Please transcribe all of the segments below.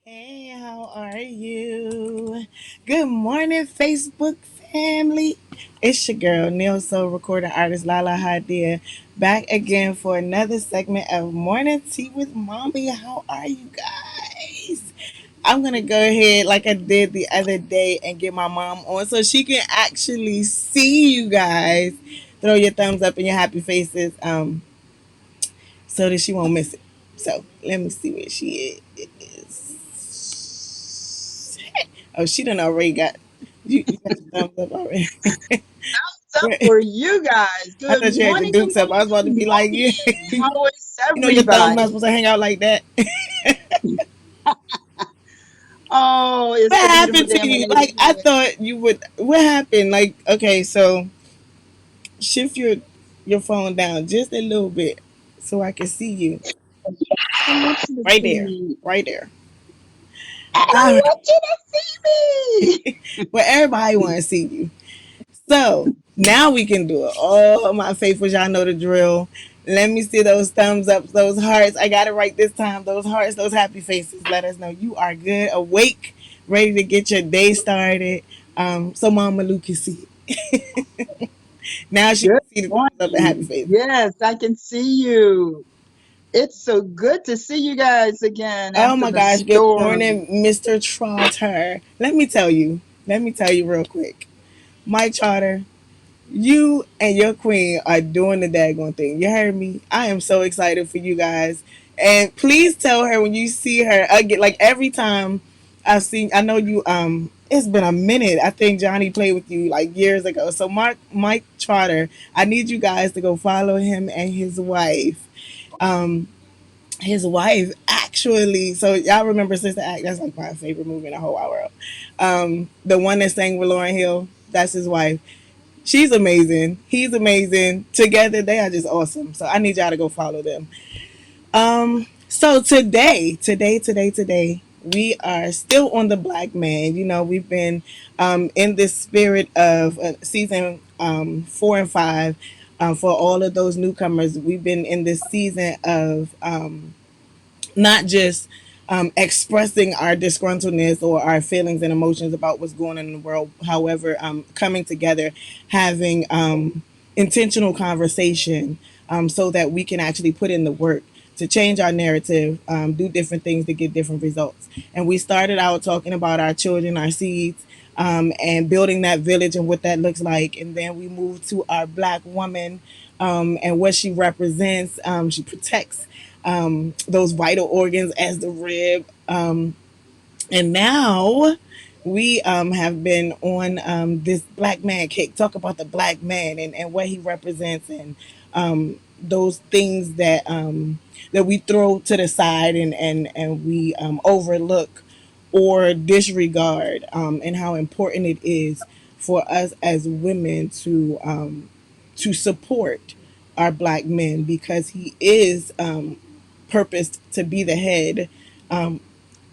Hey, how are you? Good morning, Facebook family. It's your girl, Neil Soul recording artist Lahla-Hadiya, back again for another segment of Morning Tea with Mommy. How are you guys? I'm gonna go ahead like I did the other day and get my mom on so she can actually see you guys. Throw your thumbs up and your happy faces, so that she won't miss it. So let me see where she is. Oh, she done already got you got your thumbs up already. Up for you guys. I Good thought you had your morning, good dukes up. I morning, was about to good be like, yeah, morning. you How is know your thumbs not everybody? supposed to hang out like that. Oh, it's What a beautiful happened day. to I'm you? ready to Like I hear. thought you would. What happened? Like okay, so shift your phone down just a little bit so I can see you. I want you to Right see there, me. right there. I All right. want you to see me. Well, everybody want to see you. So now we can do it. Oh, my faithfuls, y'all know the drill. Let me see those thumbs up, those hearts. I got it right this time. Those hearts, those happy faces. Let us know you are good, awake, ready to get your day started. So Mama Lou can see it. Now she Good can see the thumbs up and happy morning. faces. Yes, I can see you. It's so good to see you guys again Oh after my the gosh, good storm. morning, Mr. Trotter. Let me tell you real quick. Mike Trotter, you and your queen are doing the daggone thing. You heard me? I am so excited for you guys. And please tell her when you see her again, like every time I know you, it's been a minute. I think Johnny played with you like years ago. So Mike Trotter, I need you guys to go follow him and his wife. Um, his wife actually, so y'all remember Sister Act? That's like my favorite movie in the whole wide world. The one that sang with Lauren Hill, that's his wife. She's amazing. He's amazing. Together, they are just awesome. So I need y'all to go follow them. So today, we are still on the Black Man. You know, we've been in this spirit of season 4 and 5. For all of those newcomers, we've been in this season of not just expressing our disgruntledness or our feelings and emotions about what's going on in the world. However, coming together, having intentional conversation so that we can actually put in the work to change our narrative, do different things to get different results. And we started out talking about our children, our seeds, and building that village and what that looks like. And then we moved to our Black woman and what she represents. She protects those vital organs as the rib. And now we have been on this Black Man kick, talk about the Black man and what he represents and those things that we throw to the side and we overlook or disregard, and how important it is for us as women to support our Black men because he is purposed to be the head and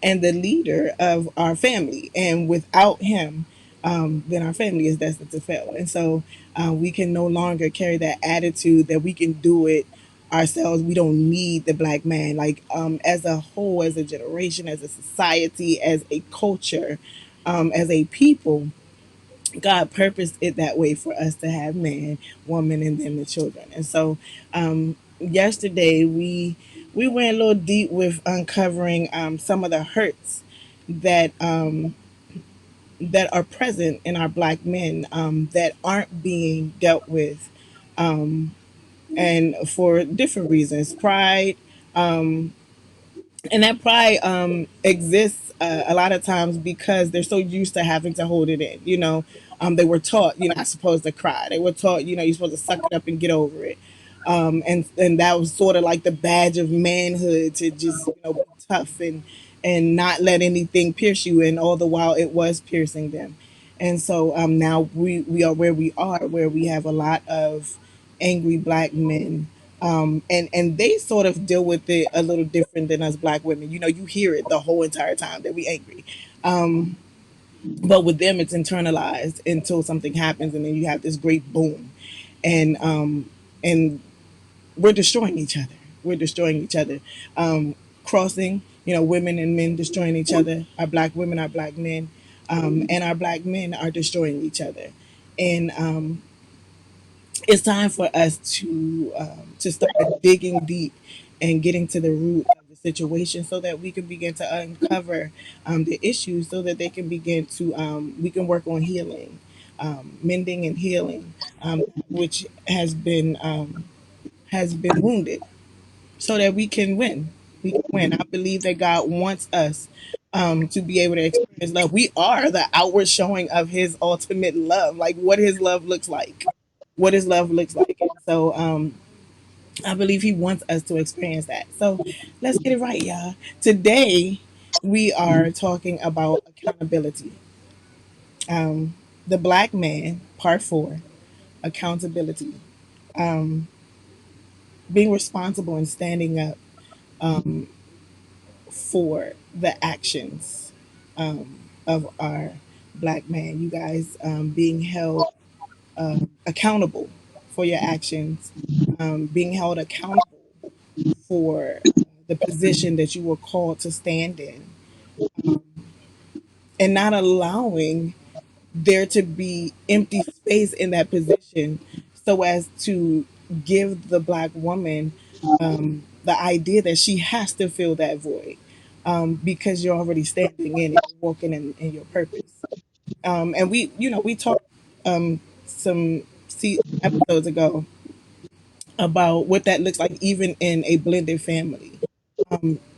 the leader of our family. And without him, then our family is destined to fail. And so we can no longer carry that attitude that we can do it ourselves. We don't need the Black man. Like as a whole, as a generation, as a society, as a culture, as a people, God purposed it that way for us to have man, woman, and then the children. And so yesterday we went a little deep with uncovering some of the hurts that that are present in our Black men that aren't being dealt with, and for different reasons. Pride, and that pride exists a lot of times because they're so used to having to hold it in. You know, they were taught you're not supposed to cry. They were taught you're supposed to suck it up and get over it. And that was sort of like the badge of manhood to just be tough and not let anything pierce you. And all the while it was piercing them. And so now we are where we have a lot of angry Black men, and they sort of deal with it a little different than us Black women. You know, you hear it the whole entire time that we angry, but with them it's internalized until something happens, and then you have this great boom, and we're destroying each other. We're destroying each other, crossing. women and men destroying each other. Our black women, our black men, and our black men are destroying each other. And it's time for us to start digging deep and getting to the root of the situation so that we can begin to uncover the issues so that they can begin to we can work on healing, mending and healing, which has been wounded so that we can win. We can win. I believe that God wants us to be able to experience love. We are the outward showing of His ultimate love, like what His love looks like. What His love looks like. And so I believe He wants us to experience that. So let's get it right, y'all. Today, we are talking about accountability. The Black Man, Part 4, accountability. Being responsible and standing up for the actions of our black man. You guys being held accountable for your actions, being held accountable for the position that you were called to stand in, and not allowing there to be empty space in that position so as to give the black woman the idea that she has to fill that void because you're already standing in it, you're walking in your purpose. And we talked some episodes ago about what that looks like even in a blended family.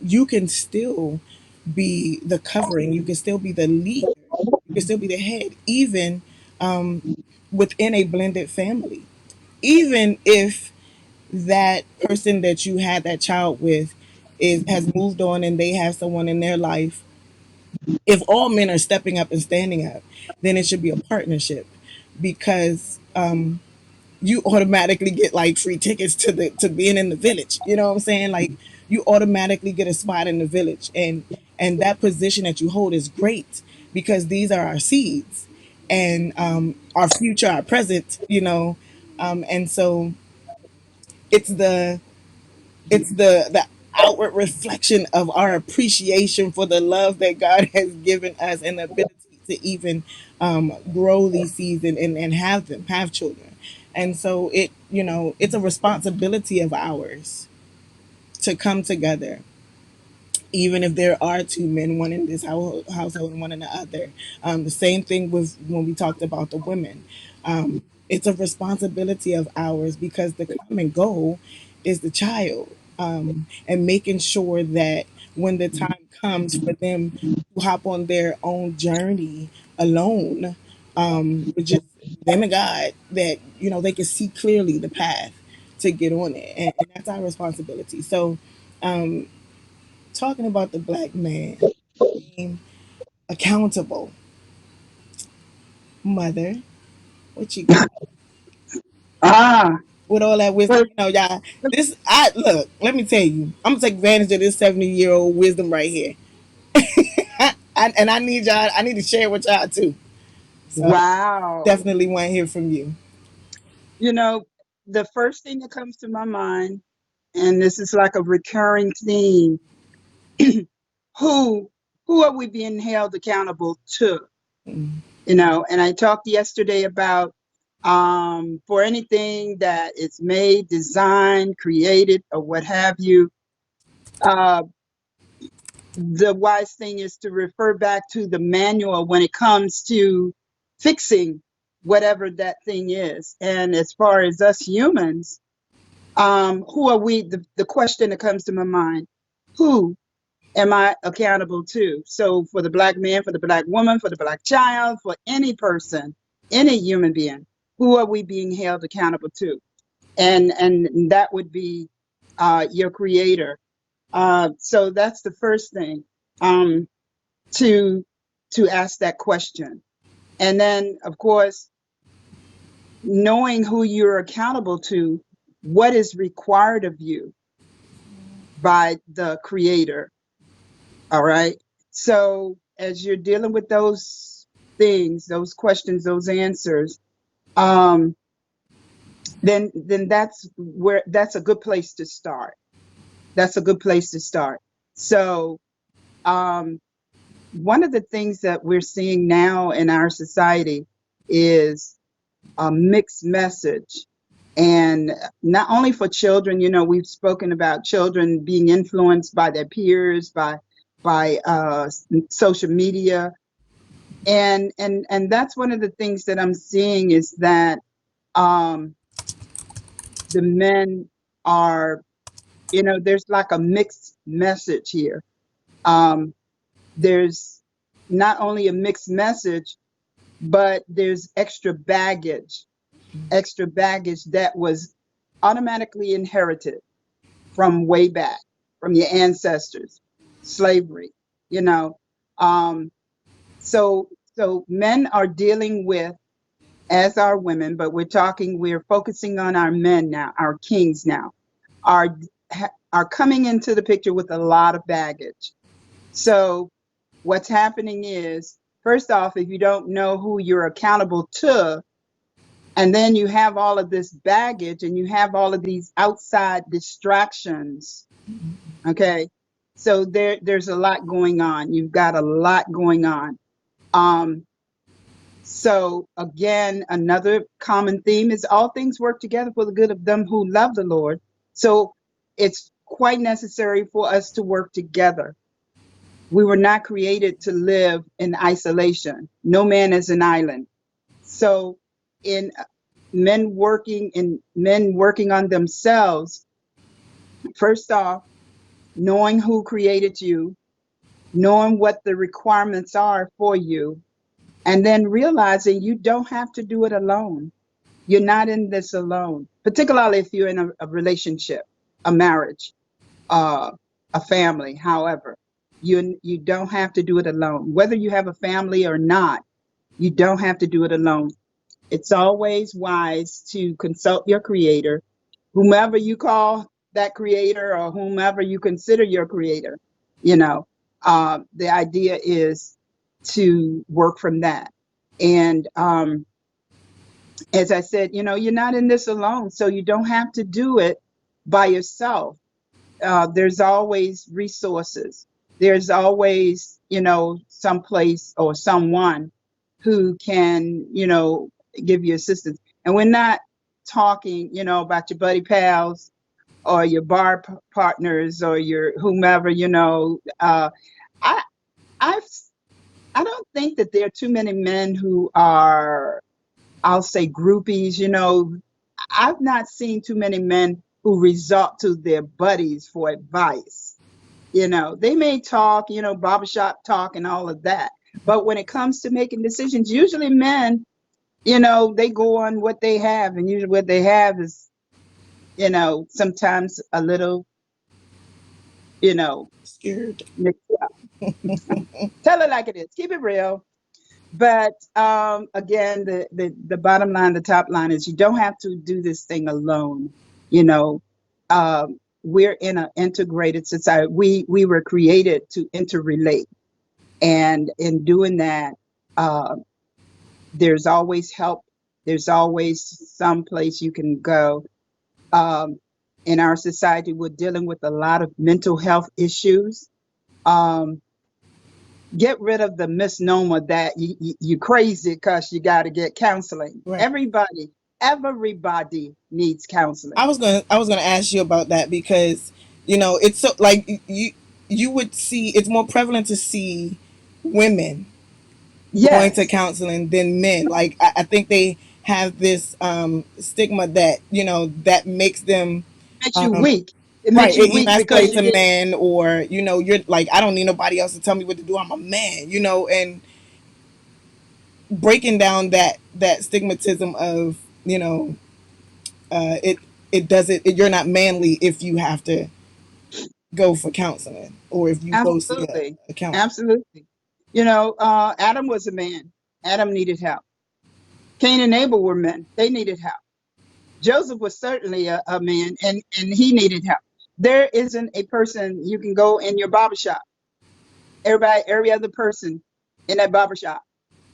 You can still be the covering, you can still be the leader, you can still be the head, even within a blended family. Even if that person that you had that child with has moved on and they have someone in their life, if all men are stepping up and standing up, then it should be a partnership because you automatically get like free tickets to being in the village. You know what I'm saying? Like you automatically get a spot in the village, and that position that you hold is great because these are our seeds and our future, our present. And so it's the outward reflection of our appreciation for the love that God has given us and the ability to even grow these seeds and have children. And so it's a responsibility of ours to come together even if there are two men, one in this household and one in the other. The same thing with when we talked about the women. It's a responsibility of ours because the common goal is the child, and making sure that when the time comes for them to hop on their own journey alone, with just them and God, that they can see clearly the path to get on it, and that's our responsibility. So talking about the black man being accountable. Mother, what you got Ah, with all that wisdom? well, Y'all. This I look. Let me tell you, I'm gonna take advantage of this 70-year-old wisdom right here, and I need y'all. I need to share with y'all too. So wow. definitely want to hear from you. You know, the first thing that comes to my mind, and this is like a recurring theme, who who are we being held accountable to? And I talked yesterday about for anything that is made, designed, created, or what have you, uh, the wise thing is to refer back to the manual when it comes to fixing whatever that thing is. And as far as us humans, who are we? The question that comes to my mind: who am I accountable to? So, for the black man, for the black woman, for the black child, for any person, any human being, who are we being held accountable to? And that would be your creator. So that's the first thing, um, to ask that question, and then of course knowing who you're accountable to, what is required of you by the creator. All right. So as you're dealing with those things, those questions, those answers, um, then that's a good place to start. That's a good place to start. So um, one of the things that we're seeing now in our society is a mixed message. And not only for children, we've spoken about children being influenced by their peers, by social media, and that's one of the things that I'm seeing is that um, the men are, there's like a mixed message here. Um, there's not only a mixed message, but there's extra baggage that was automatically inherited from way back, from your ancestors, slavery, you know. Um, so so men are dealing with, as are women, but we're focusing on our men now, our kings now, are are coming into the picture with a lot of baggage. So what's happening is, first off, if you don't know who you're accountable to, and then you have all of this baggage and you have all of these outside distractions, okay? So there's a lot going on. You've got a lot going on. Um, so again, another common theme is all things work together for the good of them who love the Lord. So it's quite necessary for us to work together. We were not created to live in isolation. No man is an island. So in men working on themselves, first off, knowing who created you, knowing what the requirements are for you, and then realizing you don't have to do it alone. You're not in this alone, particularly if you're in a relationship, a marriage, uh, a family, however. You don't have to do it alone. Whether you have a family or not, you don't have to do it alone. It's always wise to consult your creator, whomever you call that creator or whomever you consider your creator. You know, the idea is to work from that. And as I said, you're not in this alone, so you don't have to do it by yourself. There's always resources. There's always, some place or someone who can, give you assistance. And we're not talking, about your buddy pals or your partners or your whomever, I, I've, I don't think that there are too many men who are, I'll say, groupies. I've not seen too many men who resort to their buddies for advice. They may talk, barbershop talk and all of that. But when it comes to making decisions, usually men, they go on what they have. And usually what they have is, sometimes a little, you know, Scared. mixed up. Tell it like it is. Keep it real. But again, the bottom line, the top line is you don't have to do this thing alone. You know, we're in an integrated society. We were created to interrelate, and in doing that, uh, there's always help. There's always some place you can go. Um, in our society, we're dealing with a lot of mental health issues. Um, get rid of the misnomer that you crazy because you got to get counseling. Right. Everybody needs counseling. I was gonna ask you about that because it's so like you would see it's more prevalent to see women going to Yes, counseling than men. Like I think they have this stigma that that makes them makes you um, weak. It makes right. you It weak because emasculates you a didn't. man, or you're like, I don't need nobody else to tell me what to do. I'm a man, and breaking down that stigmatism of it doesn't you're not manly if you have to go for counseling or if you go see Absolutely, a counselor. absolutely. Adam was a man. Adam needed help. Cain and Abel were men. They needed help. Joseph was certainly a man, and he needed help. There isn't a person you can go in your barbershop. Every other person in that barbershop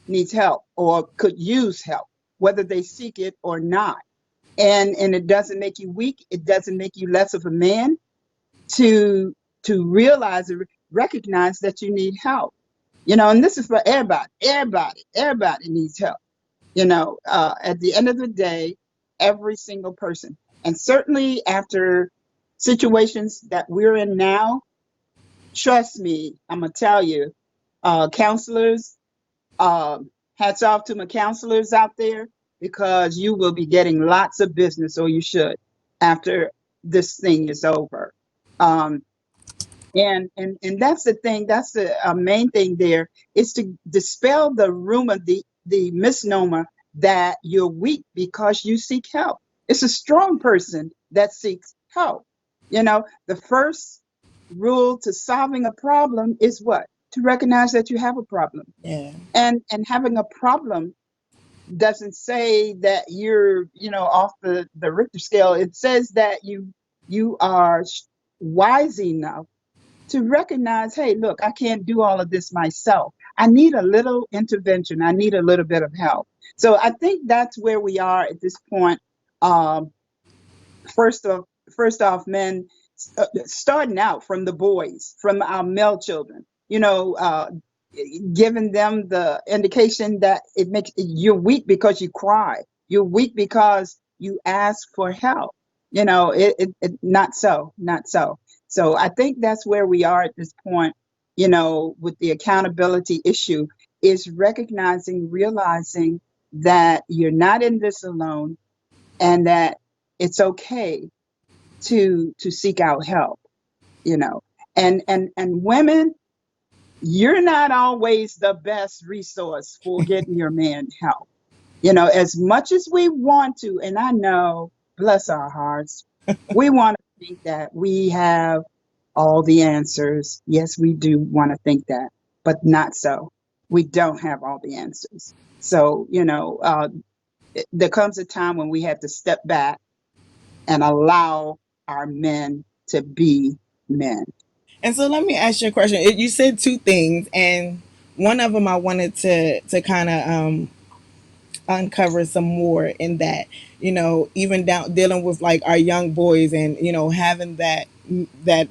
needs help or could use help, whether they seek it or not. And it doesn't make you weak. It doesn't make you less of a man to realize it. recognize that you need help. And this is for everybody. Everybody needs help. At the end of the day, every single person, and certainly after situations that we're in now, trust me, I'm gonna tell you, counselors, hats off to my counselors out there, because you will be getting lots of business, or you should, after this thing is over. Um, and that's the thing. That's the main thing there, is to dispel the rumor, the misnomer that you're weak because you seek help. It's a strong person that seeks help. The first rule to solving a problem is what? To recognize that you have a problem. Yeah. And having a problem doesn't say that you're, off the Richter scale. It says that you are wise enough to recognize, hey, look, I can't do all of this myself. I need a little intervention. I need a little bit of help. So I think that's where we are at this point. Um, first off, men, starting out from the boys, from our male children, giving them the indication that it makes you're weak because you cry. You're weak because you ask for help. Not so, not so. So I think that's where we are at this point, with the accountability issue, is recognizing, realizing that you're not in this alone, and that it's okay to seek out help, you know. And women, you're not always the best resource for getting your man help. As much as we want to, and I know, bless our hearts, we want to think that we have all the answers. Yes, we do want to think that, but not so. We don't have all the answers. So, there comes a time when we have to step back and allow our men to be men. And so let me ask you a question. You said two things, and one of them I wanted to kind of uncover some more in that, even down dealing with like our young boys, and having that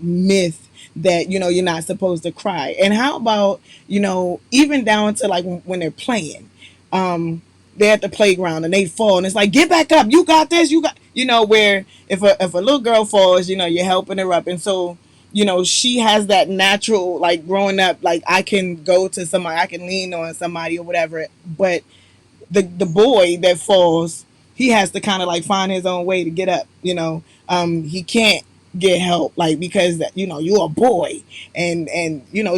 myth that you're not supposed to cry. And how about even down to like when they're playing, they're at the playground and they fall, and it's like, get back up, you got this, you got, where if a little girl falls, you're helping her up. And so she has that natural, like, growing up, like, I can go to somebody, I can lean on somebody or whatever. But the boy that falls, he has to kind of like find his own way to get up. He can't get help, like, because that you're a boy, and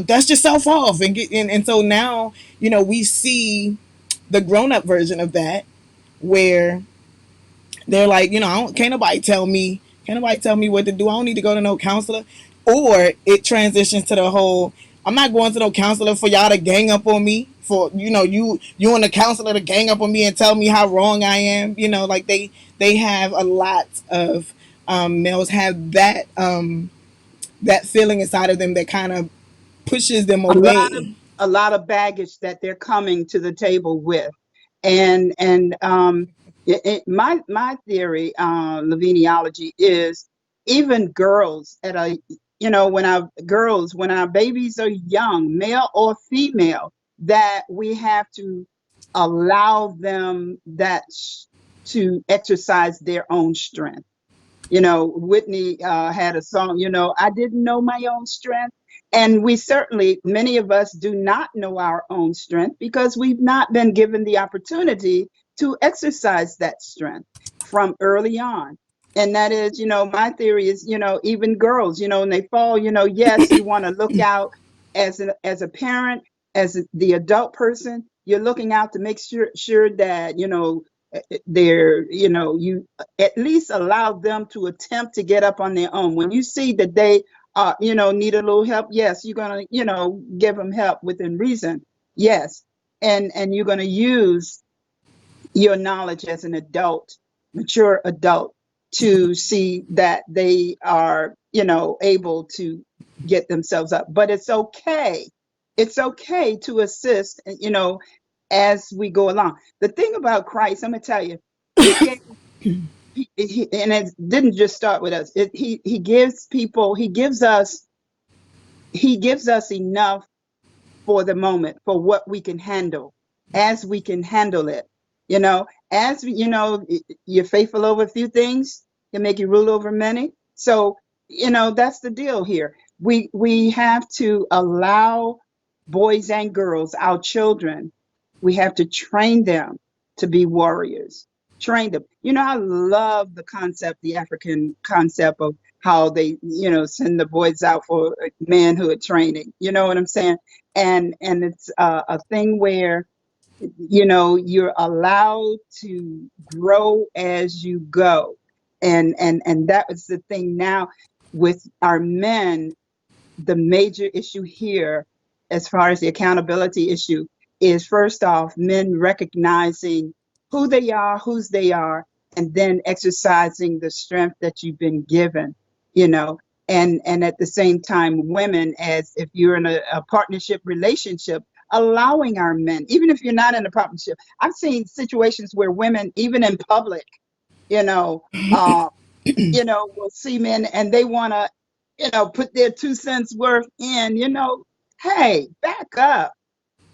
dust yourself off and get in. And so now we see the grown-up version of that, where they're like, can't nobody tell me what to do. I don't need to go to no counselor. Or it transitions to the whole, I'm not going to no counselor for y'all to gang up on me, for you and the counselor to gang up on me and tell me how wrong I am. Like, they have a lot of males have that feeling inside of them that kind of pushes them a lot of away. a lot of baggage that they're coming to the table with. And my theory, Laviniology, is even girls at a when our babies are young, male or female, that we have to allow them to exercise their own strength. Whitney had a song, I didn't know my own strength. And we certainly, many of us do not know our own strength because we've not been given the opportunity to exercise that strength from early on. And that is, my theory is, even girls, when they fall, yes, you want to look out as a parent, the adult person, you're looking out to make sure that, they're, you at least allow them to attempt to get up on their own. When you see that they need a little help, yes, you're gonna, give them help within reason. Yes. And you're gonna use your knowledge as an adult, mature adult, to see that they are, able to get themselves up. But it's okay. It's okay to assist, as we go along. The thing about Christ, I'm gonna tell you, he gave and it didn't just start with us. He gives us He gives us enough for the moment, for what we can handle, as we can handle it. As you're faithful over a few things, can make you rule over many. So, that's the deal here. We have to allow boys and girls, our children, we have to train them to be warriors. Train them. I love the concept, the African concept of how they, send the boys out for manhood training. You know what I'm saying? And it's a thing where you're allowed to grow as you go, and that was the thing now with our men. The major issue here, as far as the accountability issue, is first off, men recognizing who they are, whose they are, and then exercising the strength that you've been given, you know, and at the same time, women, as if you're in a partnership relationship, allowing our men, even if you're not in a partnership. I've seen situations where women, even in public, you know, uh, will see men and they want to, put their 2 cents worth in, hey, back up,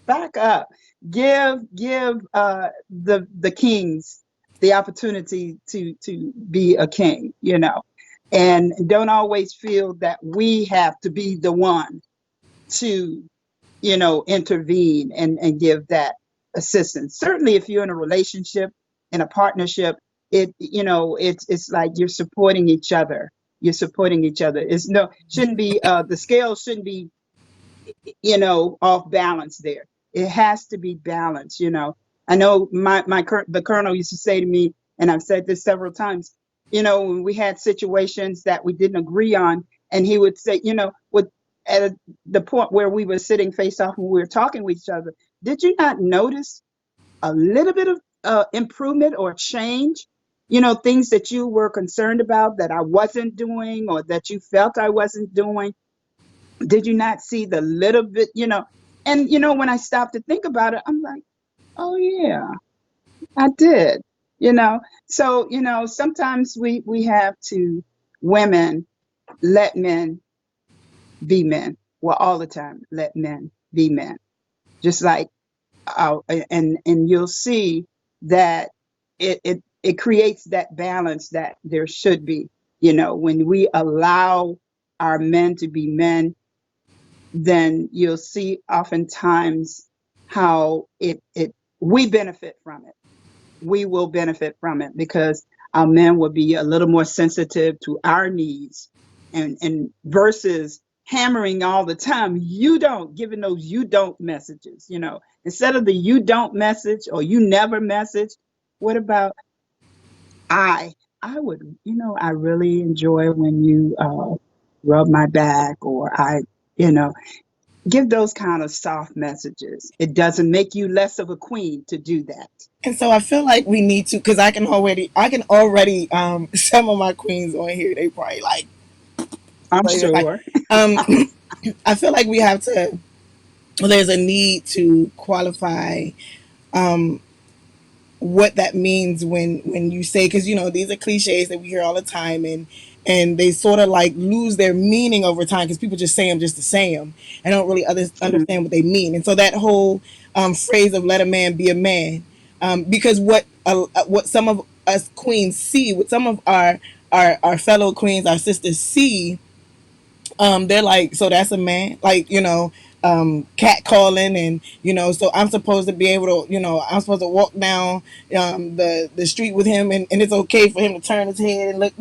back up. Give the kings the opportunity to be a king, and don't always feel that we have to be the one to, intervene and give that assistance. Certainly if you're in a relationship, in a partnership, it's like you're supporting each other. You're supporting each other. It's no shouldn't be the scale shouldn't be, off balance there. It has to be balanced. I know the colonel used to say to me, and I've said this several times, when we had situations that we didn't agree on, and he would say, with the point where we were sitting face off and we were talking with each other, did you not notice a little bit of improvement or change? Things that you were concerned about that I wasn't doing or that you felt I wasn't doing. Did you not see the little bit, And, when I stopped to think about it, I'm like, oh, yeah, I did, you know? So, sometimes we have to, women, let men be men. Well, all the time, let men be men. Just like, and you'll see that it creates that balance that there should be. When we allow our men to be men, then you'll see oftentimes how it we benefit from it. We will benefit from it because our men will be a little more sensitive to our needs, and versus hammering all the time, you don't, giving those you don't messages, instead of the you don't message or you never message. What about I I would, I really enjoy when you rub my back, or you know give those kind of soft messages. It doesn't make you less of a queen to do that. And so I feel like we need to, because I can already some of my queens on here, they probably I'm like sure. um I feel like we have to, there's a need to qualify um what that means when you say, because these are cliches that we hear all the time, and they sort of like lose their meaning over time because people just say them just to say them and don't really understand what they mean. And so that whole phrase of "let a man be a man," because what some of us queens see, what some of our fellow queens, our sisters see, they're like, so that's a man, like, cat calling, and so I'm supposed to be able to, I'm supposed to walk down the street with him, and it's okay for him to turn his head and look,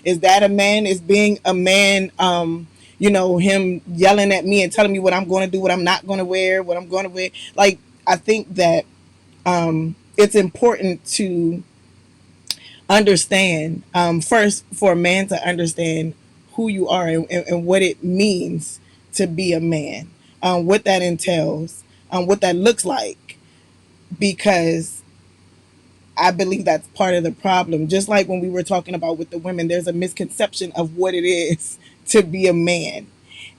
is that a man? Is being a man, him yelling at me and telling me what I'm going to do, what I'm not going to wear, what I'm going to wear? Like, I think that it's important to understand, first, for a man to understand who you are, and what it means to be a man, what that entails, what that looks like, because I believe that's part of the problem. Just like when we were talking about with the women, there's a misconception of what it is to be a man.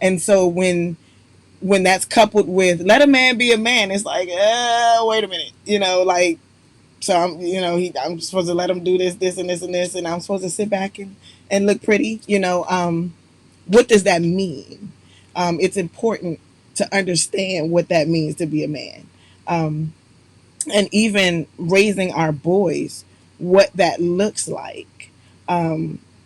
And so when that's coupled with "let a man be a man," it's like, wait a minute, like, so I'm supposed to let him do this, this, and this, and this, and I'm supposed to sit back and look pretty. What does that mean? it's important to understand what that means to be a man. And even raising our boys, what that looks like.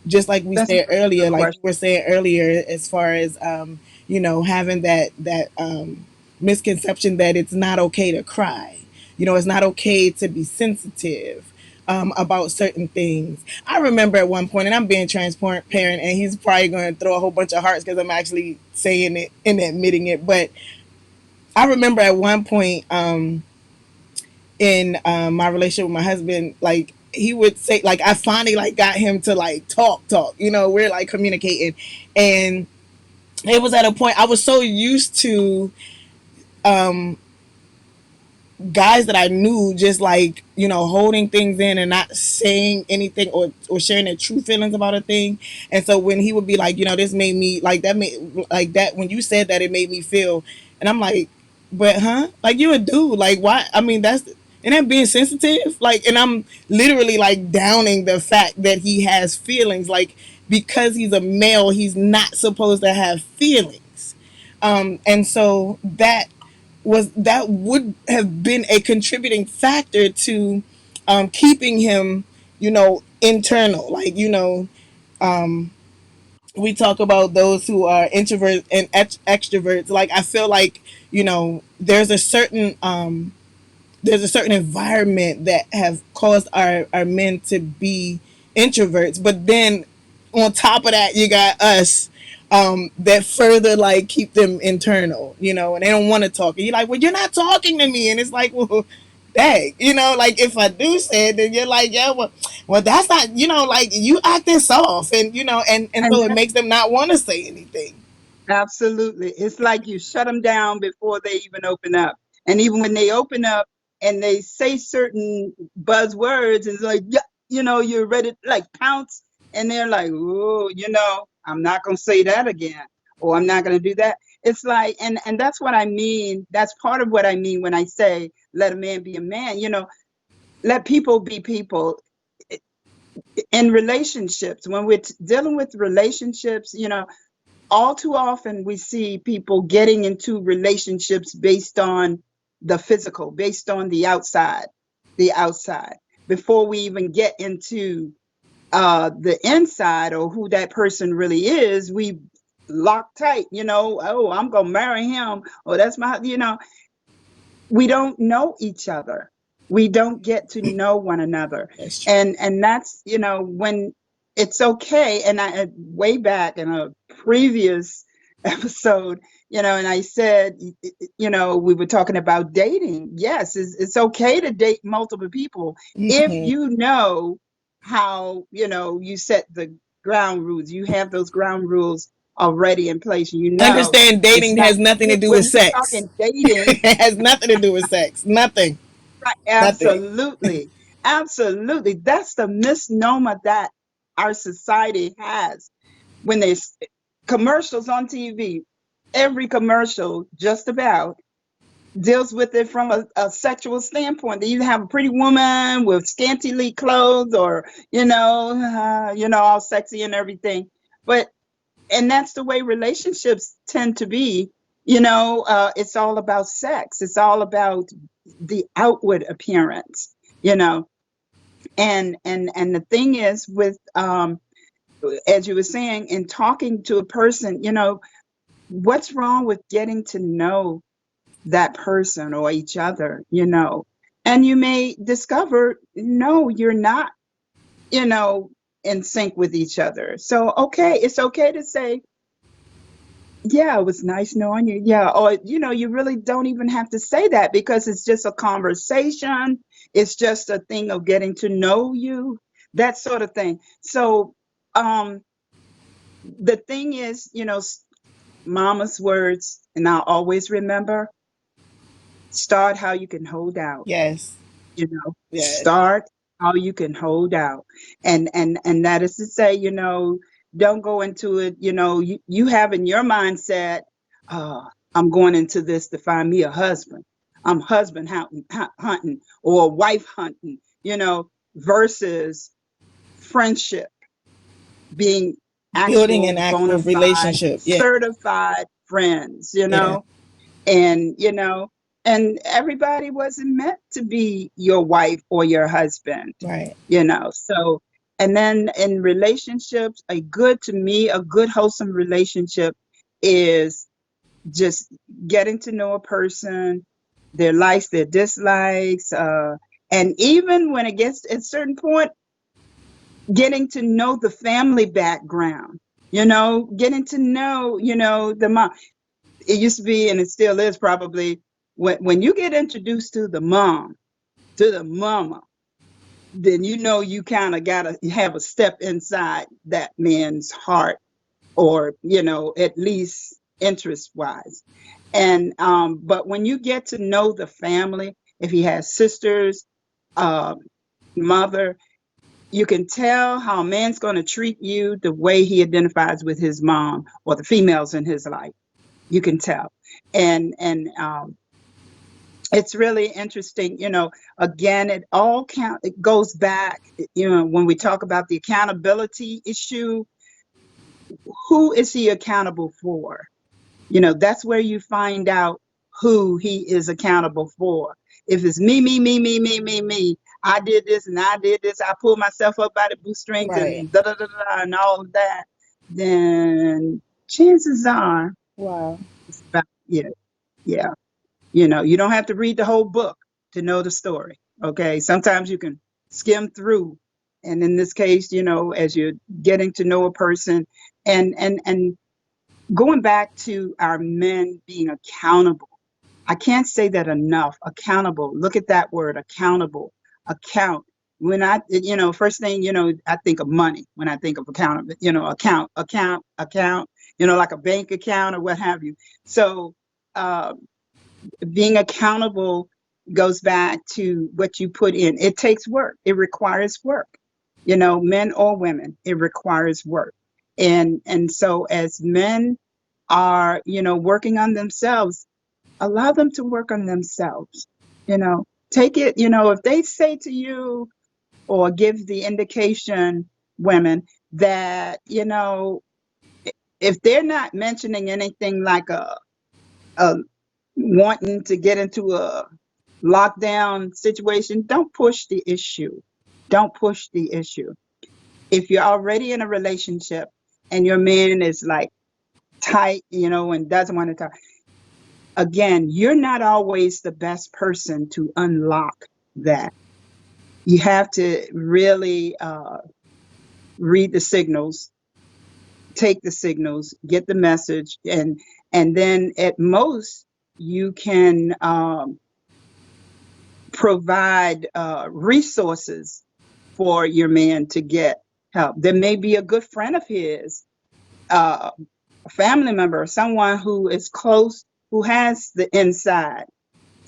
Just like we That's a said very good earlier, like you question. were saying earlier, as far as having that misconception that it's not okay to cry. It's not okay to be sensitive about certain things. I remember at one point, and I'm being transparent, and he's probably going to throw a whole bunch of hearts because I'm actually saying it and admitting it. But I remember at one point, in my relationship with my husband, like he would say, like I finally like got him to like talk. We're like communicating, and it was at a point I was so used to um, guys that I knew just like holding things in and not saying anything or sharing their true feelings about a thing. And so when he would be like, this made me like that made like that when you said that it made me feel, and I'm like, but like you a dude, like why? I mean that's and that being sensitive, like, and I'm literally like downing the fact that he has feelings, like because he's a male, he's not supposed to have feelings. And so that would have been a contributing factor to keeping him, internal. Like, we talk about those who are introverts and extroverts. Like, I feel like, there's a certain environment that have caused our men to be introverts. But then on top of that, you got us that further like keep them internal, and they don't want to talk. And you're like, well, you're not talking to me. And it's like, well, dang, like if I do say it, then you're like, yeah, well, that's not, like you acting soft, and and And so it makes them not want to say anything. absolutely. It's like you shut them down before they even open up. And even when they open up and they say certain buzzwords, it's like, yeah, you're ready to like pounce. And they're like, oh, I'm not going to say that again. Or I'm not going to do that. It's like, and that's what I mean. That's part of what I mean when I say, let a man be a man. Let people be people. In relationships, when we're dealing with relationships, all too often we see people getting into relationships based on the physical, based on the outside, before we even get into the inside or who that person really is. We lock tight, oh, I'm gonna marry him, or that's my, we don't know each other. We don't get to know one another. That's true. And that's, when it's okay. And I way back in a previous episode, and I said, we were talking about dating. Yes, it's okay to date multiple people if Mm-hmm. you know how, you set the ground rules. You have those ground rules already in place. Understand It's dating not, has nothing to do when with we're sex. talking dating. It has nothing to do with sex. Nothing. Right, Nothing. absolutely. Absolutely. That's the misnomer that our society has. When there's commercials on TV, every commercial just about deals with it from a sexual standpoint. They either have a pretty woman with scantily clothes or, all sexy and everything. But and that's the way relationships tend to be. It's all about sex. It's all about the outward appearance. you know and the thing is, with as you were saying, in talking to a person, what's wrong with getting to know that person or each other, and you may discover, no, you're not, you know in sync with each other. So, okay, it's okay to say, yeah, it was nice knowing you. Yeah. Or, you really don't even have to say that, because it's just a conversation. It's just a thing of getting to know you, that sort of thing. So, um, the thing is, mama's words, and I'll always remember, start how you can hold out. Yes. Yes. Start how you can hold out. And that is to say, don't go into it, you have in your mindset, uh I'm going into this to find me a husband. I'm husband hunting, or wife hunting, versus friendship, being Building actual an bona actual fide relationship. Yeah. certified friends, Yeah. and and everybody wasn't meant to be your wife or your husband, Right. so and then in relationships, to me, a good wholesome relationship is just getting to know a person, their likes, their dislikes, and even when it gets at a certain point, getting to know the family background, getting to know, the mom. It used to be, and it still is probably, when you get introduced to the mom, to the mama, then you kind of got to have a step inside that man's heart, or at least interest wise. And but when you get to know the family, if he has sisters, uh, mother, you can tell how a man's going to treat you the way he identifies with his mom or the females in his life. You can tell. And it's really interesting, again, it goes back, when we talk about the accountability issue. Who is he accountable for? That's where you find out who he is accountable for. If it's me, me, me, me, me, me, me, I did this and I did this, I pulled myself up by the bootstrings Right. and da da da da and all of that, then chances are Wow. it's about you. Yeah. You don't have to read the whole book to know the story. Okay. Sometimes you can skim through. And in this case, as you're getting to know a person, and going back to our men being accountable, I can't say that enough. Accountable. Look at that word, accountable. Account. When first thing, I think of money when I think of accountable, account, like a bank account or what have you. So, uh, being accountable goes back to what you put in. It takes work. It requires work. Men or women, it requires work. And so as men are, working on themselves, allow them to work on themselves. Take it, if they say to you or give the indication, women, that, if they're not mentioning anything like a wanting to get into a lockdown situation, don't push the issue. Don't push the issue. If you're already in a relationship and your man is like tight, and doesn't want to talk, again, you're not always the best person to unlock that. You have to really read the signals, take the signals, get the message, and then at most you can provide resources for your man to get help. There may be a good friend of his, a family member, someone who is close, who has the inside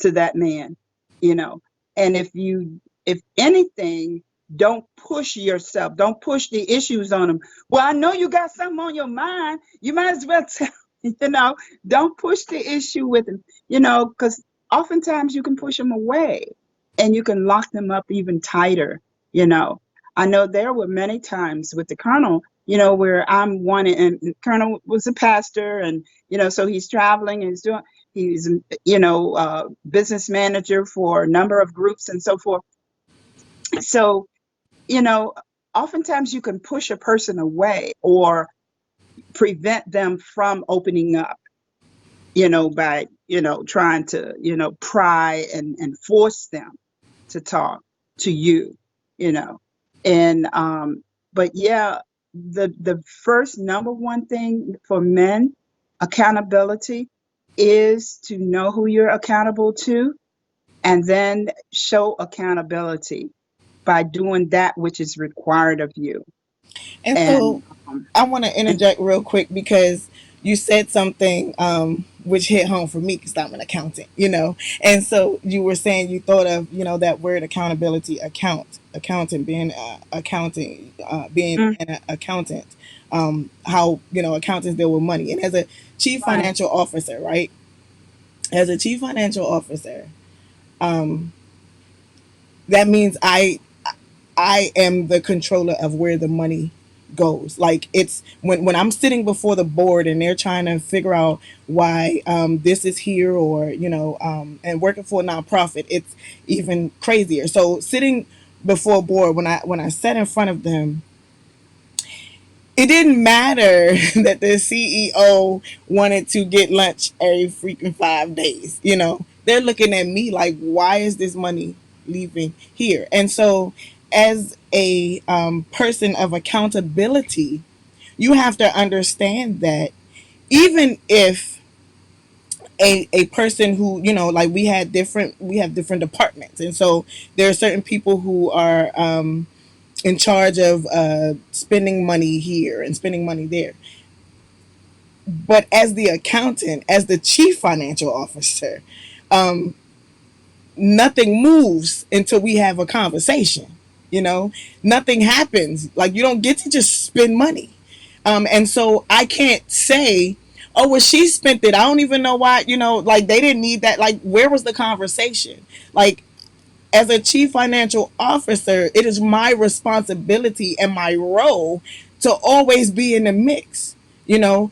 to that man, you know. And if anything, don't push yourself. Don't push the issues on him. Well, I know you got something on your mind. You might as well tell, don't push the issue with him, because oftentimes you can push them away and you can lock them up even tighter, you know. I know there were many times with the colonel, where I'm wanting, and the colonel was a pastor, and, so he's traveling and he's, business manager for a number of groups and so forth. So, you know, oftentimes you can push a person away or prevent them from opening up, by, trying to, pry and force them to talk to you, you know. And but yeah, the first number one thing for men, accountability, is to know who you're accountable to, and then show accountability by doing that which is required of you. And And so I want to interject real quick because you said something which hit home for me because I'm an accountant, And so you were saying you thought of, that word accountability, accountant, being accounting, being mm, an accountant, how, accountants deal with money. And as a chief right, financial officer, right? As a chief financial officer, um, that means I am the controller of where the money goes. Like it's when I'm sitting before the board and they're trying to figure out why this is here, or and working for a nonprofit, it's even crazier. So sitting before a board, when I sat in front of them, it didn't matter that the CEO wanted to get lunch every freaking 5 days. They're looking at me like, why is this money leaving here? And so, as a person of accountability, you have to understand that even if a person who, like we have different departments, and so there are certain people who are in charge of spending money here and spending money there. But as the accountant, as the chief financial officer, nothing moves until we have a conversation. You know, nothing happens. Like, you don't get to just spend money. And so I can't say, oh, well, she spent it. I don't even know why, like they didn't need that. Like, where was the conversation? Like, as a chief financial officer, it is my responsibility and my role to always be in the mix. I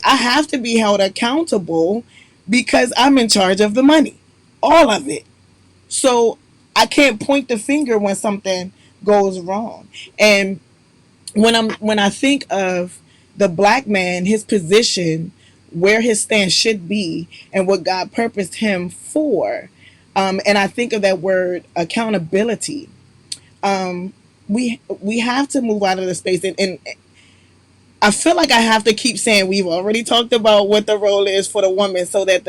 have to be held accountable because I'm in charge of the money, all of it. So I can't point the finger when something goes wrong. And when I think of the black man, his position, where his stance should be, and what God purposed him for, and I think of that word accountability. We have to move out of the space, and I feel like I have to keep saying we've already talked about what the role is for the woman, so that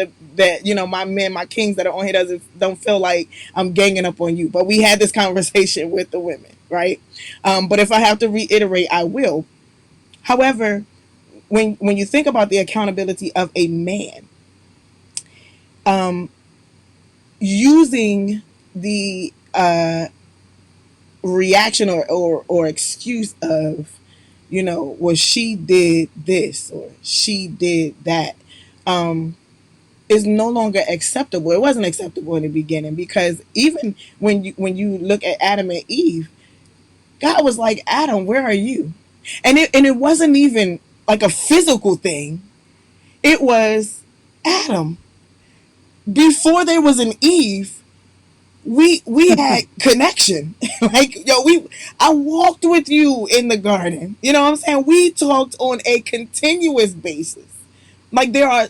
my men, my kings that are on here don't feel like I'm ganging up on you. But we had this conversation with the women, right? But if I have to reiterate, I will. However, when you think about the accountability of a man, using the reaction or excuse of, well, she did this or she did that, is no longer acceptable. It wasn't acceptable in the beginning, because even when you look at Adam and Eve, God was like, Adam, where are you? And it wasn't even like a physical thing. It was, Adam, before there was an Eve, we had connection. Like, yo, we I walked with you in the garden. You know what I'm saying? We talked on a continuous basis. Like, there are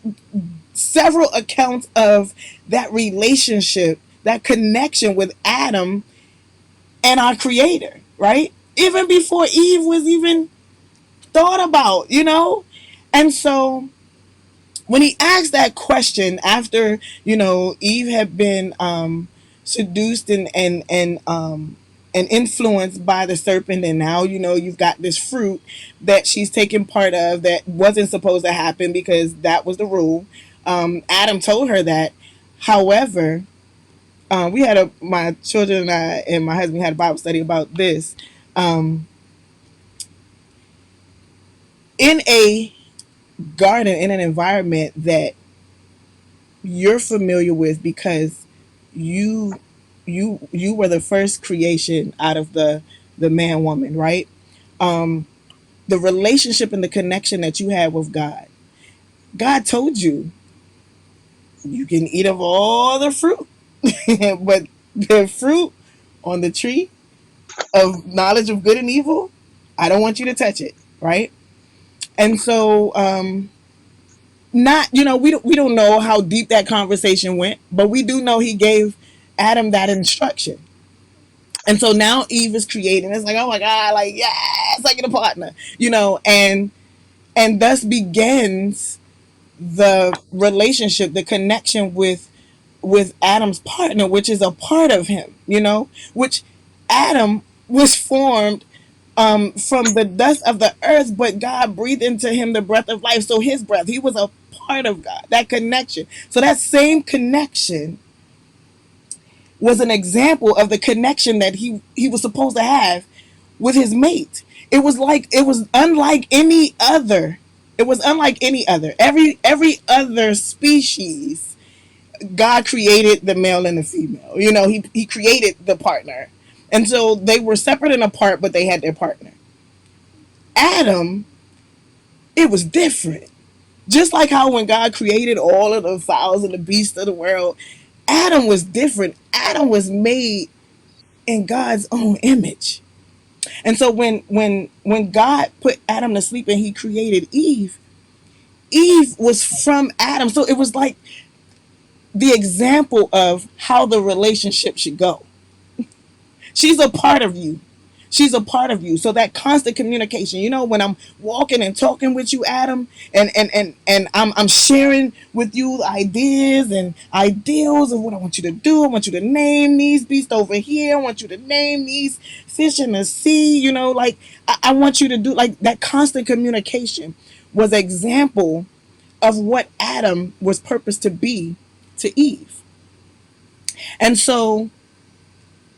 several accounts of that relationship, that connection with Adam and our creator, right? Even before Eve was even thought about, And so when he asked that question after, Eve had been seduced and influenced by the serpent, and now, you've got this fruit that she's taken part of that wasn't supposed to happen because that was the rule. Adam told her that. However, my children and I and my husband had a Bible study about this. In a garden, in an environment that you're familiar with, because you you were the first creation out of the man woman, right? The relationship and the connection that you had with God told you, you can eat of all the fruit, but the fruit on the tree of knowledge of good and evil, I don't want you to touch it, right? And so, not, we don't know how deep that conversation went, but we do know he gave Adam that instruction. And so now Eve is creating. It's like, oh my God, like, yes, I get a partner, and thus begins the relationship, the connection with Adam's partner, which is a part of him, which Adam was formed from the dust of the earth, but God breathed into him the breath of life. So his breath, he was a part of God, that connection. So that same connection was an example of the connection that he was supposed to have with his mate. It was unlike any other. It was unlike any other. Every other species, God created the male and the female. He created the partner. And so they were separate and apart, but they had their partner. Adam, it was different. Just like how when God created all of the fowls and the beasts of the world, Adam was different. Adam was made in God's own image. And so when God put Adam to sleep and he created Eve, Eve was from Adam. So it was like the example of how the relationship should go. She's a part of you. She's a part of you. So that constant communication, when I'm walking and talking with you, Adam, and I'm sharing with you ideas and ideals of what I want you to do. I want you to name these beasts over here. I want you to name these fish in the sea. Like I want you to do like that constant communication was an example of what Adam was purposed to be to Eve. And so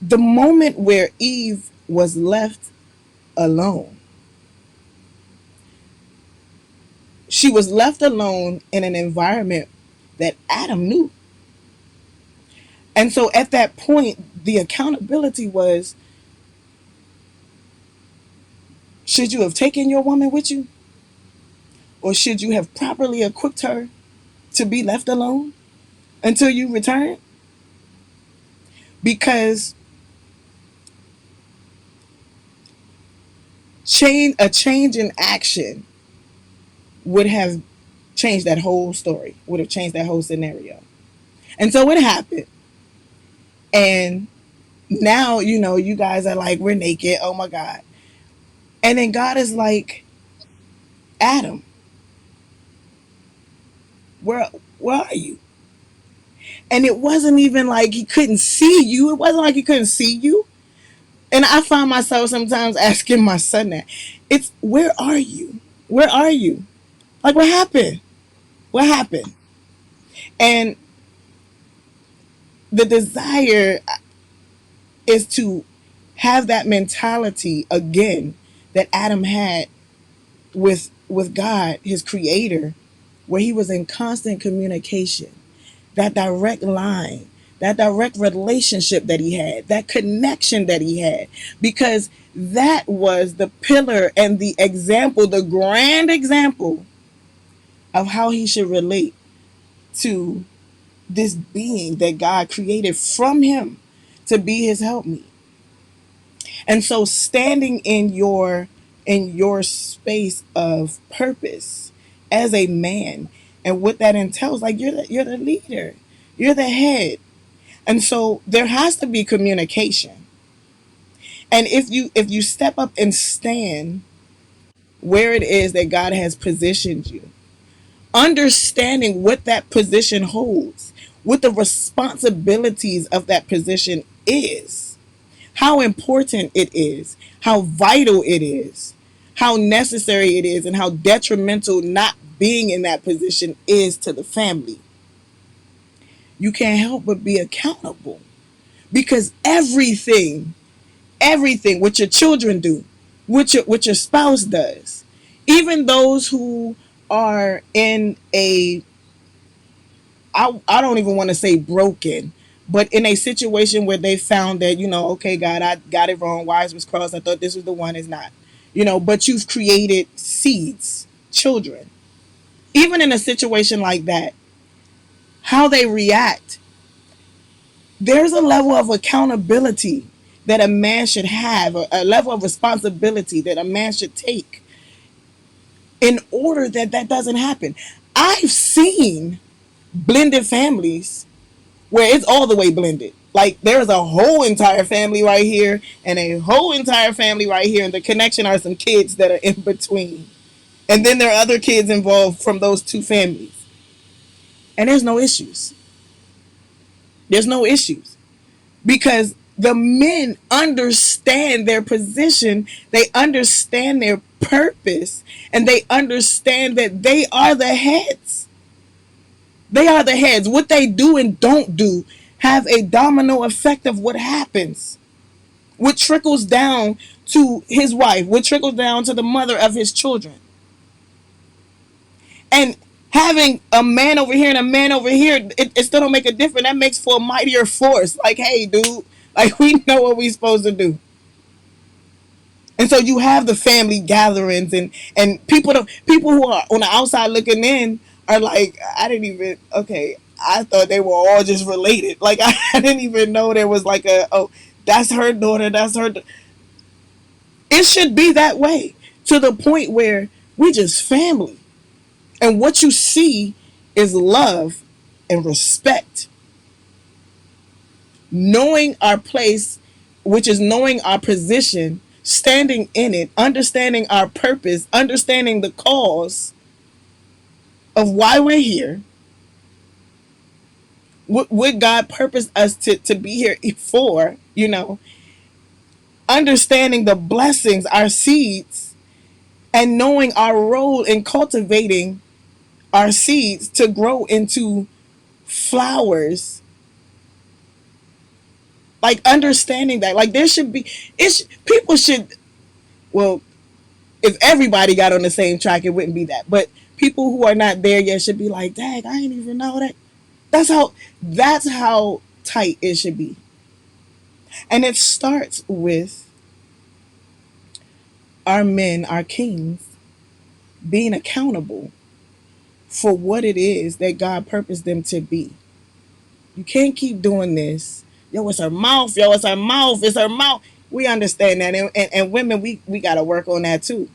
the moment where Eve was left alone, she was left alone in an environment that Adam knew. And so at that point, the accountability was, should you have taken your woman with you? Or should you have properly equipped her to be left alone until you return? Because a change in action would have changed that whole story, would have changed that whole scenario. And so it happened. And now, you guys are like, we're naked. Oh my God. And then God is like, Adam, where, where are you? And it wasn't even like he couldn't see you. It wasn't like he couldn't see you. And I find myself sometimes asking my son that. It's, where are you? Where are you? Like, what happened? What happened? And the desire is to have that mentality again that Adam had with God, his creator, where he was in constant communication, that direct line, that direct relationship that he had, that connection that he had, because that was the pillar and the example, the grand example of how he should relate to this being that God created from him to be his helpmeet. And so standing in your space of purpose as a man, and what that entails, like you're the leader, you're the head. And so there has to be communication. And if you step up and stand where it is that God has positioned you, understanding what that position holds, what the responsibilities of that position is, how important it is, how vital it is, how necessary it is, and how detrimental not being in that position is to the family. You can't help but be accountable, because everything what your children do, what your spouse does, even those who are in a, I don't even want to say broken, but in a situation where they found that, okay, God, I got it wrong. Wires was crossed. I thought this was the one. Is not. But you've created seeds, children. Even in a situation like that, how they react, there's a level of accountability that a man should have, a level of responsibility that a man should take in order that that doesn't happen. I've seen blended families where it's all the way blended. Like there's a whole entire family right here and a whole entire family right here, and the connection are some kids that are in between. And then there are other kids involved from those two families. And there's no issues. There's no issues. Because the men understand their position, they understand their purpose, and they understand that they are the heads. They are the heads. What they do and don't do have a domino effect of what happens. What trickles down to his wife, what trickles down to the mother of his children. And having a man over here and a man over here, it still don't make a difference. That makes for a mightier force. Like, hey, dude, like we know what we supposed to do. And so you have the family gatherings, and people who are on the outside looking in are like, I didn't even, okay, I thought they were all just related. Like I didn't even know there was like a, oh, that's her daughter, that's her. It should be that way, to the point where we just family. And what you see is love and respect, knowing our place, which is knowing our position, standing in it, understanding our purpose, understanding the cause of why we're here, what God purposed us to be here for, understanding the blessings, our seeds, and knowing our role in cultivating our seeds to grow into flowers. Like understanding that, like there should be, people should, well, if everybody got on the same track, it wouldn't be that. But people who are not there yet should be like, dang, I didn't even know that. That's how tight it should be. And it starts with our men, our kings, being accountable for what it is that God purposed them to be. You can't keep doing this. Yo, it's her mouth. Yo, it's her mouth. It's her mouth. We understand that. And women, we got to work on that too.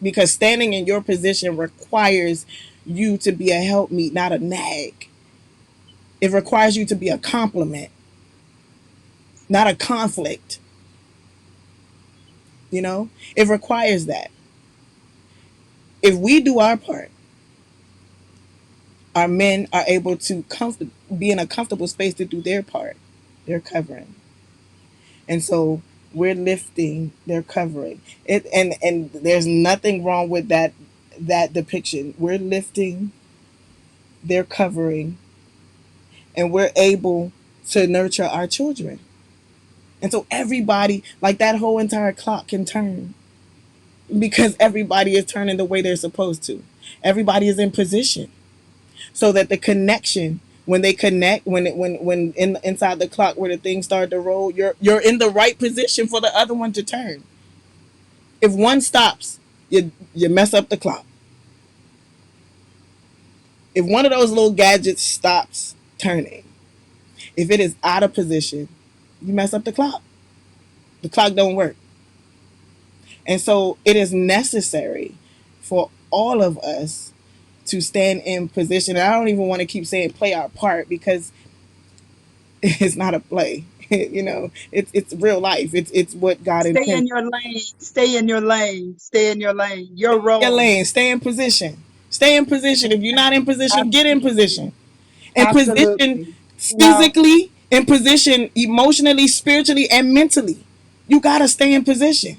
Because standing in your position requires you to be a helpmeet, not a nag. It requires you to be a complement, not a conflict. It requires that. If we do our part, our men are able to be in a comfortable space to do their part. They're covering, and so we're lifting their covering. And there's nothing wrong with that depiction. We're lifting their covering, and we're able to nurture our children. And so everybody, like that whole entire clock can turn because everybody is turning the way they're supposed to. Everybody is in position so that the connection, when they connect, when inside the clock where the things start to roll, you're in the right position for the other one to turn. If one stops, you mess up the clock. If one of those little gadgets stops turning, if it is out of position, you mess up the clock. The clock don't work. And so it is necessary for all of us to stand in position. And I don't even want to keep saying play our part because it's not a play. It's real life. It's what God Stay intended. in your lane. Stay in your lane. Stay in your lane. Your Your role. lane. Stay in position. Stay in position. If you're not in position, get in Absolutely. position. In position Absolutely. You know, physically, in position emotionally, spiritually, and mentally. You gotta stay in position.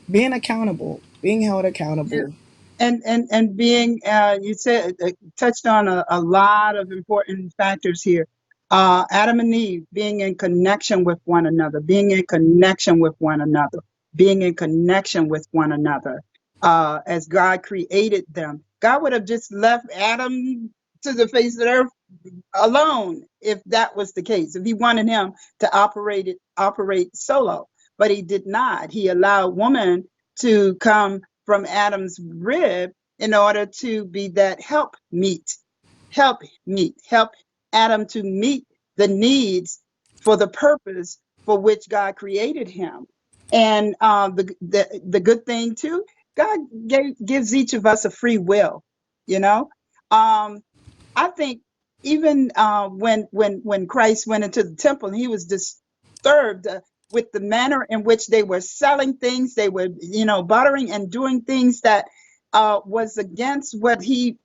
Being accountable, being held accountable. and being you said touched on a lot of important factors here. Adam and Eve being in connection with one another, being in connection with one another, being in connection with one another. As God created them, God would have just left Adam to the face of the earth alone if that was the case, if he wanted him to operate solo. But he did not. He allowed woman to come from Adam's rib in order to be that help Adam to meet the needs for the purpose for which God created him. And the good thing too, God gives each of us a free will. You know, um, I think even when Christ went into the temple, he was disturbed with the manner in which they were selling things. They were, bartering and doing things that was against what he,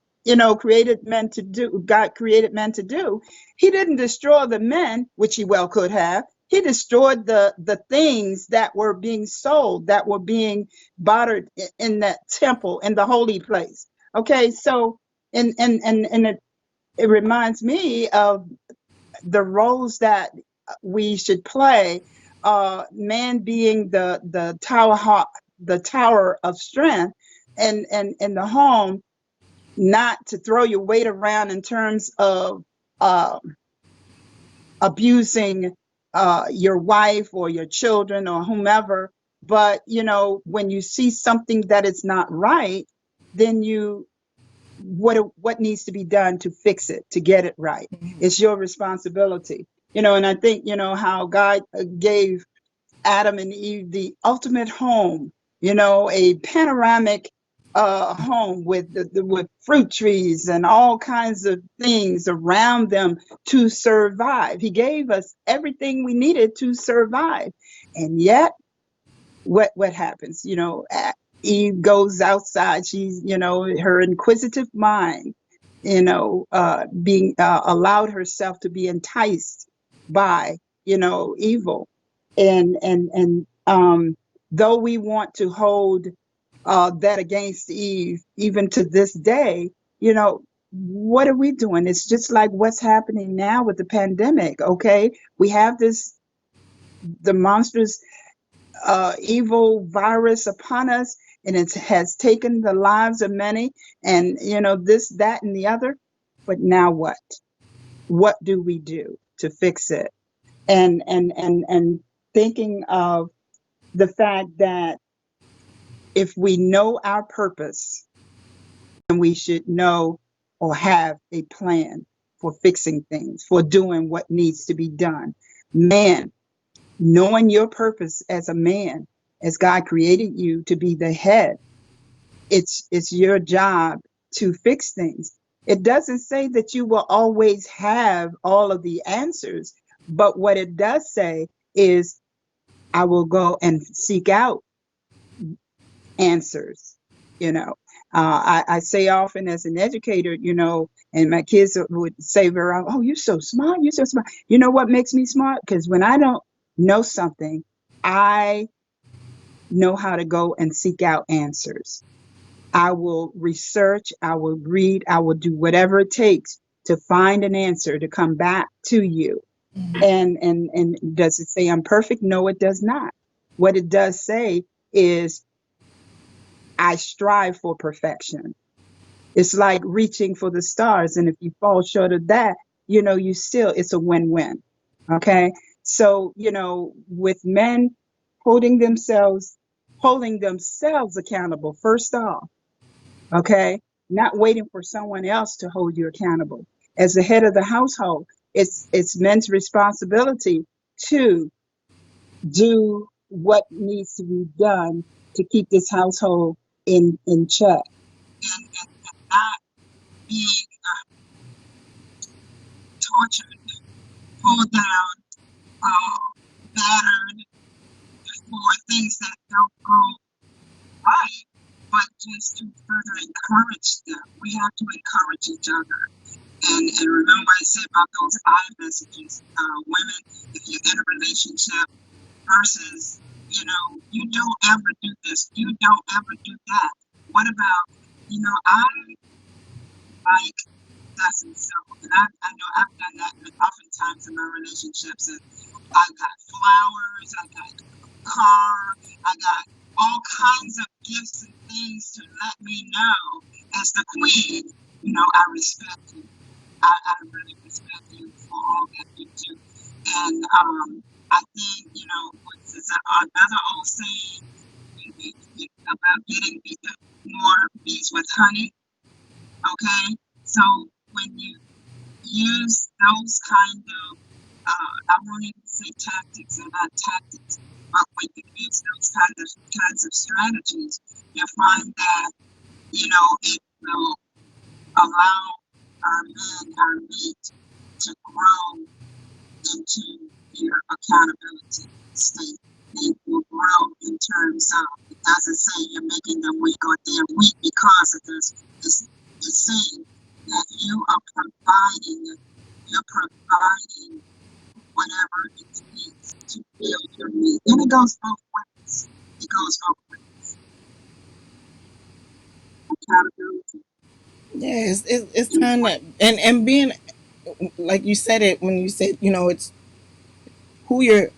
created men to do. God created men to do. He didn't destroy the men, which he well could have. He destroyed the things that were being sold, that were being bartered in that temple, in the holy place. Okay, so and it reminds me of the roles that we should play. Man being the tower of strength, and in the home, not to throw your weight around in terms of uh, abusing your wife or your children or whomever. But when you see something that is not right, then what needs to be done to fix it, to get it right? It's your responsibility. And I think how God gave Adam and Eve the ultimate home, a panoramic home with with fruit trees and all kinds of things around them to survive. He gave us everything we needed to survive. And yet, what happens? Eve goes outside. She's, her inquisitive mind, being allowed herself to be enticed by, evil. And though we want to hold that against Eve, even to this day, what are we doing? It's just like what's happening now with the pandemic. Okay, we have the monstrous evil virus upon us, and it has taken the lives of many, and this, that, and the other. But now what? What do we do to fix it? And thinking of the fact that if we know our purpose, then we should know or have a plan for fixing things, for doing what needs to be done. Man, knowing your purpose as a man, as God created you to be the head, it's your job to fix things. It doesn't say that you will always have all of the answers, but what it does say is, I will go and seek out answers. I say often as an educator, and my kids would say very often, "Oh, you're so smart, you're so smart." You know what makes me smart? Because when I don't know something, I know how to go and seek out answers. I will research, I will read, I will do whatever it takes to find an answer to come back to you. And does it say I'm perfect? No, it does not. What it does say is I strive for perfection. It's like reaching for the stars. And if you fall short of that, it's a win-win. Okay. So, with men holding themselves accountable, first off, okay, not waiting for someone else to hold you accountable. As the head of the household, it's men's responsibility to do what needs to be done to keep this household in check, and not being tortured, pulled down, battered for things that don't go right, but just to further encourage them. We have to encourage each other. And remember, I said about those I messages. Women, if you're in a relationship, versus, you don't ever do this, you don't ever do that. What about, I like that's and so, and I know I've done that oftentimes in my relationships. And I got flowers, I got a car, I got all kinds of gifts and things to let me know, as the queen, I respect you. I really respect you for all that you do. And I think, what's another old saying about getting more bees with honey. Okay, so when you use those kind of, I won't even say tactics, and not tactics, but when you use those kinds of strategies, you find that it will allow our men, our meat, to grow into your accountability state. They will grow in terms of, it doesn't say you're making them weak or they're weak because of this. It's saying that you're providing whatever it takes to build your need. And it goes both ways. It goes both ways. Accountability. Yeah, it's time that, and being, like you said it when you said, it's who you're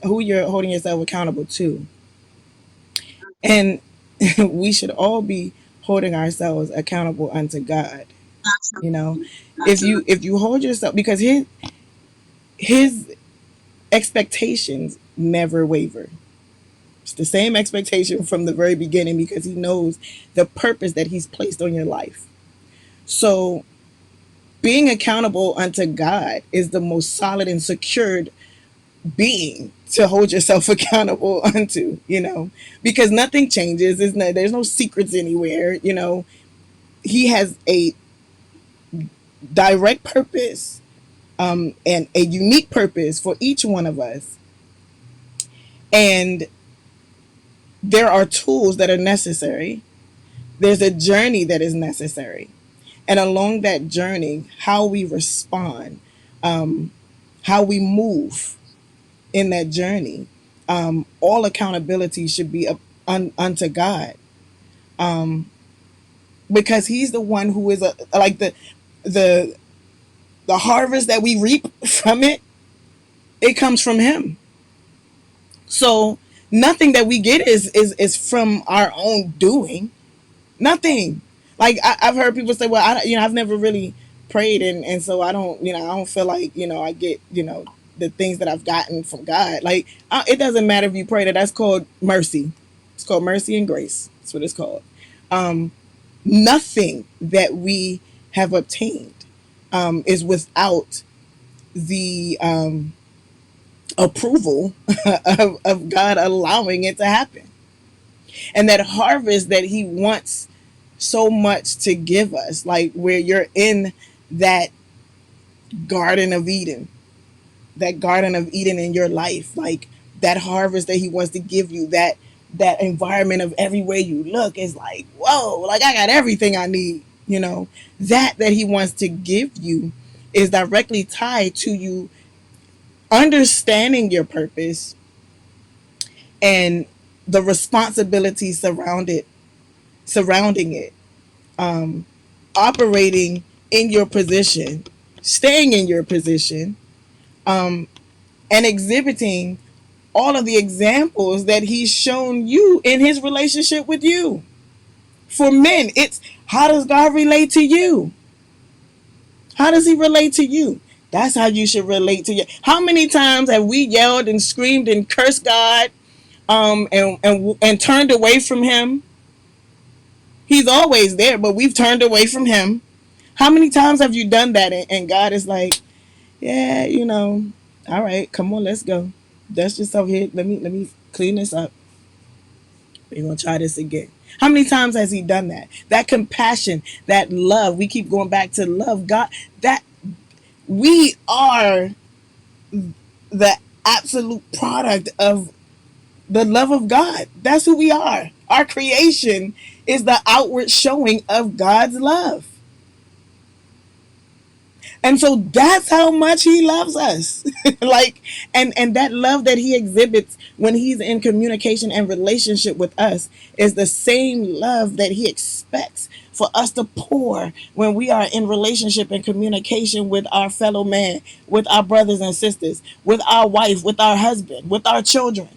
who you're holding yourself accountable to. And we should all be holding ourselves accountable unto God. You know, Absolutely. Absolutely. if you hold yourself, because his expectations never waver. It's the same expectation from the very beginning because he knows the purpose that he's placed on your life. So being accountable unto God is the most solid and secured being to hold yourself accountable unto, because nothing changes. There's no secrets anywhere. He has a direct purpose, and a unique purpose for each one of us. And there are tools that are necessary. There's a journey that is necessary. And along that journey, how we respond, how we move in that journey, all accountability should be unto God, because He's the one who is like the the harvest that we reap from it. It comes from Him. So nothing that we get is from our own doing. Nothing. Like I've heard people say, well, I've never really prayed, and so I don't, I don't feel like, I get, the things that I've gotten from God. Like it doesn't matter if you pray that. That's called mercy. It's called mercy and grace. That's what it's called. Nothing that we have obtained is without the approval of God allowing it to happen. And that harvest that He wants so much to give us, like where you're in that Garden of Eden, that Garden of Eden in your life, like that harvest that He wants to give you, that environment of everywhere you look is like, whoa, like I got everything I need, that He wants to give you is directly tied to you understanding your purpose and the responsibilities surrounding it, operating in your position, staying in your position, and exhibiting all of the examples that He's shown you in His relationship with you. For men, it's how does God relate to you? How does He relate to you? That's how you should relate to you. How many times have we yelled and screamed and cursed God, and turned away from Him? He's always there, but we've turned away from Him. How many times have you done that? And God is like, yeah, all right, come on, let's go. Dust yourself here. Let me clean this up. We're gonna try this again. How many times has He done that? That compassion, that love. We keep going back to love. God, that we are the absolute product of the love of God. That's who we are. Our creation is the outward showing of God's love. And so that's how much He loves us. Like, and that love that He exhibits when He's in communication and relationship with us is the same love that He expects for us to pour when we are in relationship and communication with our fellow man, with our brothers and sisters, with our wife, with our husband, with our children.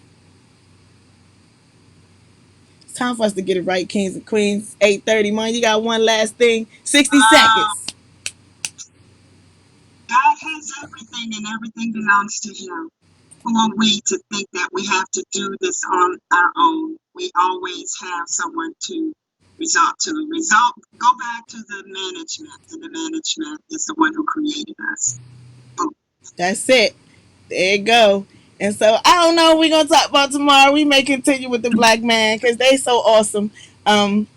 It's time for us to get it right, kings and queens. 8:30, man. You got one last thing. 60 Wow. seconds. God has everything and everything belongs to Him. Who are we to think that we have to do this on our own? We always have someone to resort to. Go back to the management, and the management is the one who created us. Boom. That's it. There you go. And so I don't know what we're gonna talk about tomorrow. We may continue with the black man because they so awesome. Um,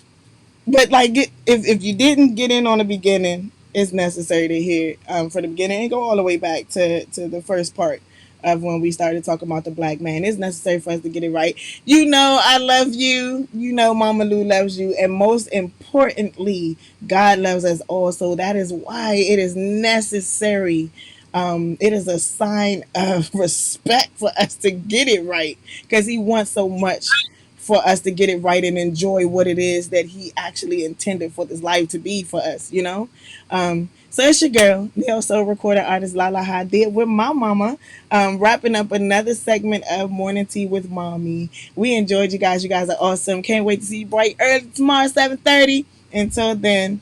but like if you didn't get in on the beginning, it's necessary to hear from the beginning and go all the way back to the first part of when we started talking about the black man. It's necessary for us to get it right. I love you. Mama Lou loves you, and most importantly, God loves us also. That is why it is necessary. It is a sign of respect for us to get it right because He wants so much for us to get it right and enjoy what it is that He actually intended for this life to be for us. So it's your girl, neo soul recording artist Lahla-Hadiya with my mama, wrapping up another segment of Morning Tea with Mommy. We enjoyed you guys. You guys are awesome. Can't wait to see you bright early tomorrow, 7:30. Until then,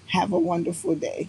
have a wonderful day.